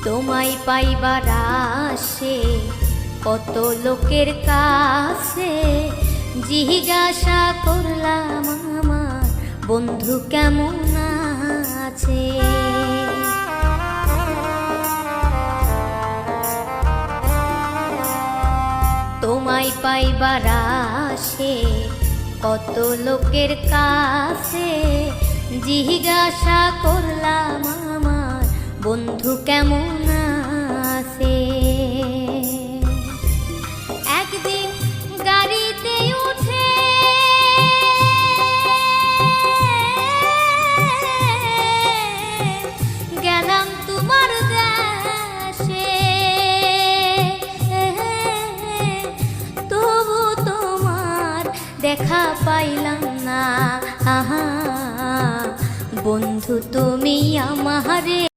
তোমায় পাইবার আসে কত লোকের কাছে, জিজ্ঞাসা করলাম আমার বন্ধু কেমন আছে। তোমায় পাইবার আসে কত লোকের কাছে, জিজ্ঞাসা করলাম আমার বন্ধু কেমন আছে। একদিন গাড়িতে উঠে গেলাম তোমার দেশে, তবু তোমার দেখা পাইলাম না। বন্ধু তুমি আমারে